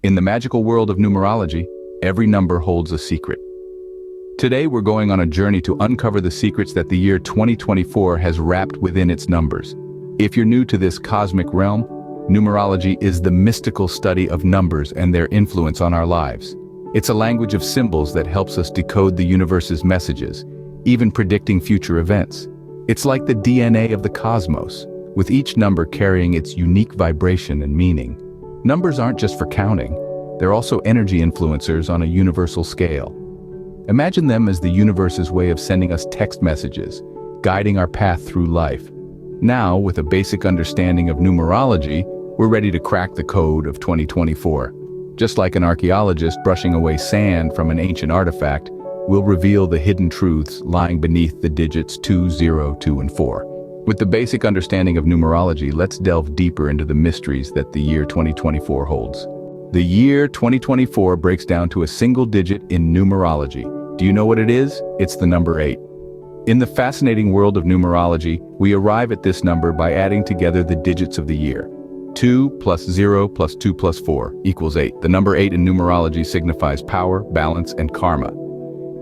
In the magical world of numerology, every number holds a secret. Today we're going on a journey to uncover the secrets that the year 2024 has wrapped within its numbers. If you're new to this cosmic realm, numerology is the mystical study of numbers and their influence on our lives. It's a language of symbols that helps us decode the universe's messages, even predicting future events. It's like the DNA of the cosmos, with each number carrying its unique vibration and meaning. Numbers aren't just for counting, they're also energy influencers on a universal scale. Imagine them as the universe's way of sending us text messages, guiding our path through life. Now, with a basic understanding of numerology, we're ready to crack the code of 2024. Just like an archaeologist brushing away sand from an ancient artifact, we'll reveal the hidden truths lying beneath the digits 2, 0, 2, and 4. With the basic understanding of numerology, let's delve deeper into the mysteries that the year 2024 holds. The year 2024 breaks down to a single digit in numerology. Do you know what it is? It's the number 8. In the fascinating world of numerology, we arrive at this number by adding together the digits of the year. 2 plus 0 plus 2 plus 4 equals 8. The number 8 in numerology signifies power, balance, and karma.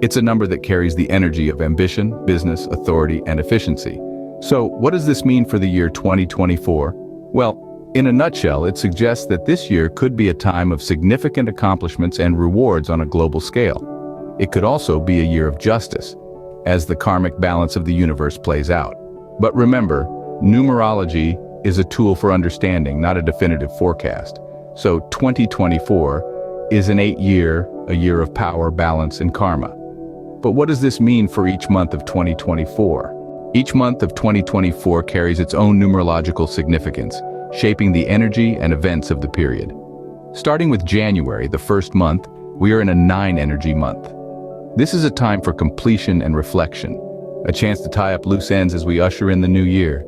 It's a number that carries the energy of ambition, business, authority, and efficiency. So, what does this mean for the year 2024? Well, in a nutshell, it suggests that this year could be a time of significant accomplishments and rewards on a global scale. It could also be a year of justice, as the karmic balance of the universe plays out. But remember, numerology is a tool for understanding, not a definitive forecast. So 2024 is an 8-year, a year of power, balance, and karma. But what does this mean for each month of 2024? Each month of 2024 carries its own numerological significance, shaping the energy and events of the period. Starting with January, the first month, we are in a 9 energy month. This is a time for completion and reflection, a chance to tie up loose ends as we usher in the new year.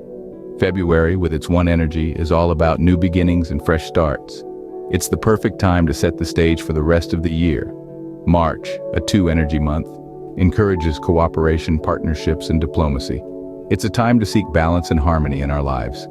February, with its 1 energy, is all about new beginnings and fresh starts. It's the perfect time to set the stage for the rest of the year. March, a 2 energy month, encourages cooperation, partnerships, and diplomacy. It's a time to seek balance and harmony in our lives.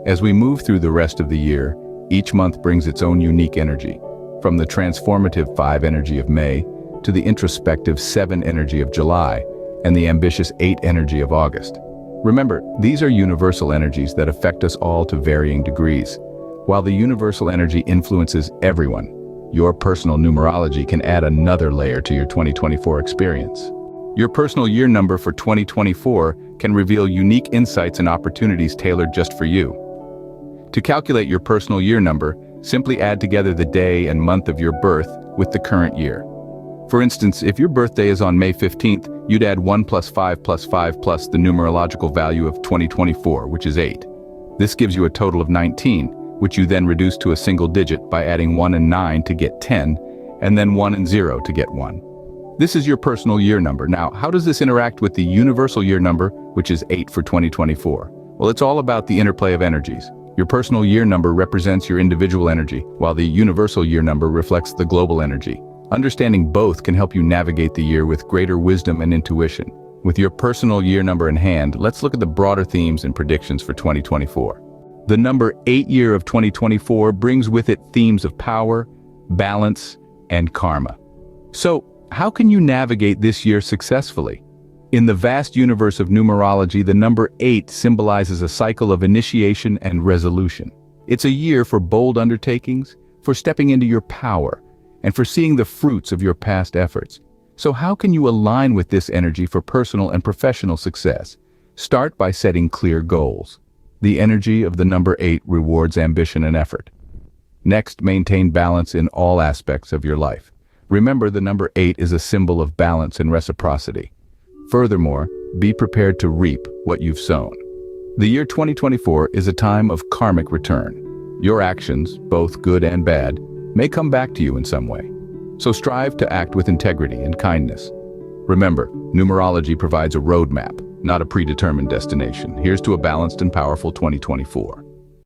As we move through the rest of the year, each month brings its own unique energy, from the transformative 5 energy of May to the introspective 7 energy of July and the ambitious 8 energy of August. Remember, these are universal energies that affect us all to varying degrees. While the universal energy influences everyone, your personal numerology can add another layer to your 2024 experience. Your personal year number for 2024 can reveal unique insights and opportunities tailored just for you. To calculate your personal year number, simply add together the day and month of your birth with the current year. For instance, if your birthday is on May 15th, you'd add 1 plus 5 plus 5 plus the numerological value of 2024, which is 8. This gives you a total of 19, which you then reduce to a single digit by adding 1 and 9 to get 10, and then 1 and 0 to get 1. This is your personal year number. Now, how does this interact with the universal year number, which is 8 for 2024? Well, it's all about the interplay of energies. Your personal year number represents your individual energy, while the universal year number reflects the global energy. Understanding both can help you navigate the year with greater wisdom and intuition. With your personal year number in hand, let's look at the broader themes and predictions for 2024. The number 8 year of 2024 brings with it themes of power, balance, and karma. So, how can you navigate this year successfully? In the vast universe of numerology, the number 8 symbolizes a cycle of initiation and resolution. It's a year for bold undertakings, for stepping into your power, and for seeing the fruits of your past efforts. So how can you align with this energy for personal and professional success? Start by setting clear goals. The energy of the number 8 rewards ambition and effort. Next, maintain balance in all aspects of your life. Remember, the number 8 is a symbol of balance and reciprocity. Furthermore, be prepared to reap what you've sown. The year 2024 is a time of karmic return. Your actions, both good and bad, may come back to you in some way. So strive to act with integrity and kindness. Remember, numerology provides a roadmap, not a predetermined destination. Here's to a balanced and powerful 2024.